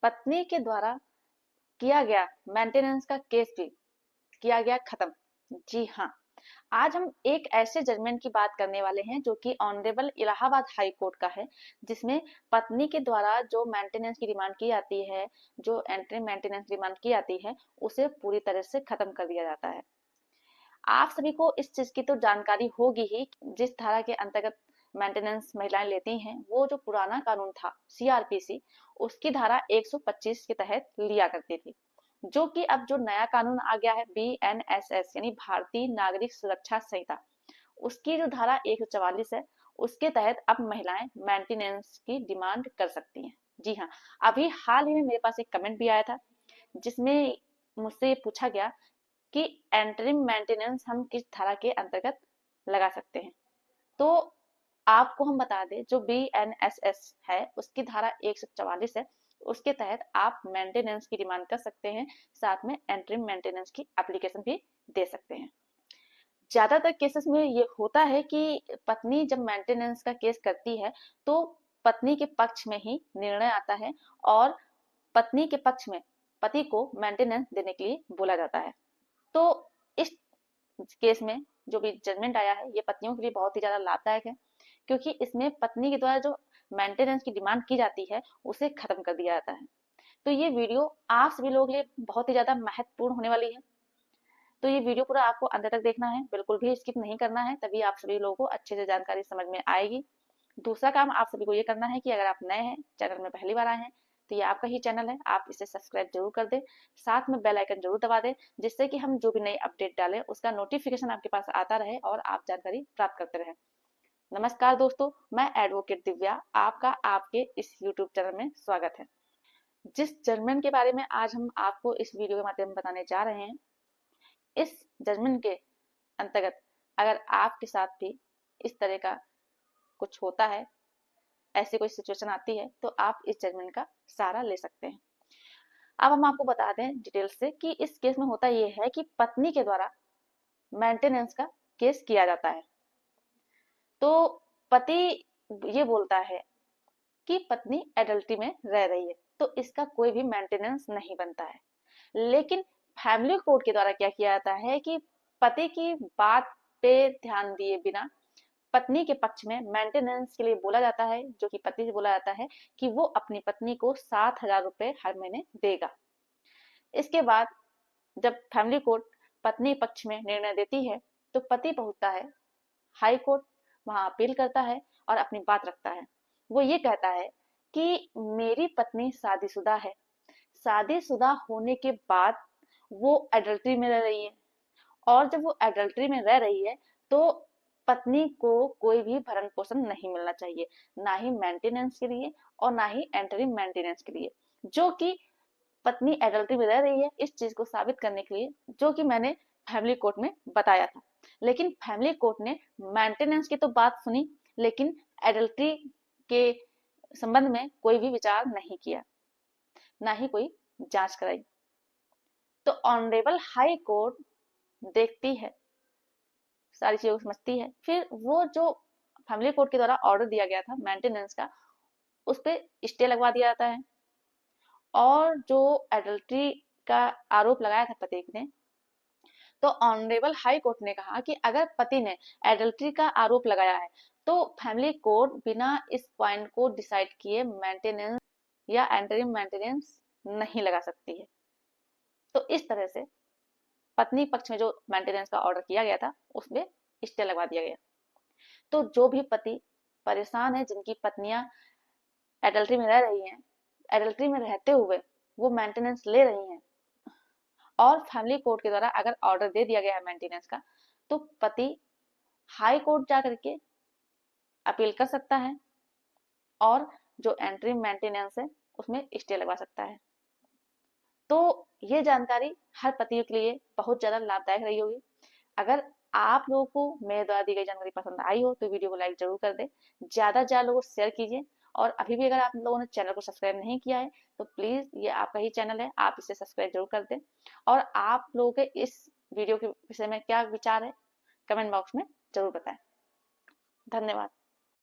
पत्नी के द्वारा किया गया मेंटेनेंस का केस भी किया गया खत्म। जी हाँ, आज हम एक ऐसे जजमेंट की बात करने वाले हैं जो कि ऑनरेबल इलाहाबाद हाई कोर्ट का है, जिसमें पत्नी के द्वारा जो मेंटेनेंस की डिमांड की जाती है, जो एंट्री मेंटेनेंस डिमांड की जाती है, उसे पूरी तरह से खत्म कर दिया जाता है। आप सभी को इस चीज की तो जानकारी होगी ही। जिस धारा के अंतर्गत मेंटेनेंस महिलाएं लेती हैं, वो जो पुराना कानून था सीआरपीसी, उसकी धारा 125 के तहत लिया करती थी। जो कि अब जो नया कानून आ गया है बीएनएसएस यानी भारतीय नागरिक सुरक्षा संहिता, उसकी जो धारा 144 है, उसके तहत अब महिलाएं मेंटेनेंस की डिमांड कर सकती हैं। जी हाँ, अभी हाल ही में मेरे पास एक कमेंट भी आया था, जिसमें मुझसे पूछा गया कि एंटरिम मेंटेनेंस हम किस धारा के अंतर्गत लगा सकते हैं। तो आपको हम बता दें, जो बीएनएसएस है उसकी धारा 144 है, उसके तहत आप मेंटेनेंस की डिमांड कर सकते हैं, साथ में एंटरिम मेंटेनेंस की एप्लीकेशन भी दे सकते हैं। ज्यादातर केसेस में ये होता है कि पत्नी जब मेंटेनेंस का केस करती है तो पत्नी के पक्ष में ही निर्णय आता है और पत्नी के पक्ष में पति को मेंटेनेंस देने के लिए बोला जाता है। तो इस केस में जो भी जजमेंट आया है, ये पत्नियों के लिए बहुत ही ज्यादा लाभदायक है, क्योंकि इसमें पत्नी के द्वारा जो मेंटेनेंस की डिमांड की जाती है उसे खत्म कर दिया जाता है। तो ये वीडियो आप सभी लोगों के लिए बहुत ही ज्यादा महत्वपूर्ण होने वाली है। तो ये वीडियो पूरा आपको अंत तक देखना है, बिल्कुल भी स्किप नहीं करना है, तभी आप सभी लोगों को अच्छे से जानकारी समझ में आएगी। दूसरा काम आप सभी को ये करना है कि अगर आप नए हैं, चैनल में पहली बार आए हैं, तो ये आपका ही चैनल है, आप इसे सब्सक्राइब जरूर कर दें, साथ में बेल आइकन जरूर दबा दें, जिससे कि हम जो भी नई अपडेट डालें उसका नोटिफिकेशन आपके पास आता रहे और आप जानकारी प्राप्त करते रहें। नमस्कार दोस्तों, मैं एडवोकेट दिव्या, आपका आपके इस यूट्यूब चैनल में स्वागत है। जिस जजमेंट के बारे में आज हम आपको इस वीडियो के माध्यम में बताने जा रहे हैं, इस जजमेंट के अंतर्गत अगर आपके साथ भी इस तरह का कुछ होता है, ऐसी कोई सिचुएशन आती है, तो आप इस जजमेंट का सहारा ले सकते हैं। अब हम आपको बता दें डिटेल से कि इस केस में होता यह है कि पत्नी के द्वारा मेंटेनेंस का केस किया जाता है। तो पति ये बोलता है कि पत्नी एडल्ट्री में रह रही है, तो इसका कोई भी मेंटेनेंस नहीं बनता है। लेकिन फैमिली कोर्ट के द्वारा क्या किया जाता है कि पति की बात पे ध्यान दिए बिना पत्नी के पक्ष में मेंटेनेंस के लिए बोला जाता है, जो कि पति से बोला जाता है कि वो अपनी पत्नी को 7,000 रुपए हर महीने देगा। इसके बाद जब फैमिली कोर्ट पत्नी पक्ष में निर्णय देती है, तो पति पहुंचता है हाई कोर्ट, वहां अपील करता है और अपनी बात रखता है। वो ये कहता है कि मेरी पत्नी शादीशुदा है, शादीशुदा होने के बाद वो एडल्ट्री में रह रही है, और जब वो एडल्ट्री में रह रही है तो पत्नी को कोई भी भरण पोषण नहीं मिलना चाहिए, ना ही मेंटेनेंस के लिए और ना ही एंटरिम मेंटेनेंस के लिए। जो कि पत्नी एडल्ट्री में रह रही है, इस चीज को साबित करने के लिए, जो कि मैंने फैमिली कोर्ट में बताया था। लेकिन फैमिली कोर्ट ने मेंटेनेंस की तो बात सुनी, लेकिन एडल्ट्री के संबंध में कोई भी विचार नहीं किया, ना ही कोई जांच कराई। तो ऑनरेबल हाई कोर्ट देखती है, सारी चीजों को समझती है, फिर वो जो फैमिली कोर्ट के द्वारा ऑर्डर दिया गया था मेंटेनेंस का, उस पर स्टे लगवा दिया जाता है। और जो एडल्ट्री का आरोप लगाया था पति ने, तो ऑनरेबल हाई कोर्ट ने कहा कि अगर पति ने एडल्ट्री का आरोप लगाया है, तो फैमिली कोर्ट बिना इस पॉइंट को डिसाइड किए मेंटेनेंस या एंटरिम मेंटेनेंस नहीं लगा सकती है। तो इस तरह से पत्नी पक्ष में जो मेंटेनेंस का ऑर्डर किया गया था, उसमें स्टे लगवा दिया गया। तो जो भी पति परेशान है, जिनकी पत्नियां एडल्ट्री में रह रही हैं, एडल्ट्री में रहते हुए वो मेंटेनेंस ले रही हैं, और फैमिली कोर्ट के द्वारा अगर ऑर्डर दे दिया गया है मेंटेनेंस का, तो पति हाई कोर्ट जा करके अपील कर सकता है और जो एंट्री मेंटेनेंस है उसमें स्टे लगवा सकता है। तो ये जानकारी हर पति के लिए बहुत ज्यादा लाभदायक रही होगी। अगर आप लोगों को मेरे द्वारा दी गई जानकारी पसंद आई हो तो वीडियो को लाइक जरूर कर दें, ज्यादा से ज्यादा लोगों को शेयर कीजिए, और अभी भी अगर आप लोगों ने चैनल को सब्सक्राइब नहीं किया है तो प्लीज, ये आपका ही चैनल है, आप इसे सब्सक्राइब जरूर कर दें। और आप लोगों के इस वीडियो के विषय में क्या विचार है, कमेंट बॉक्स में जरूर बताएं। धन्यवाद।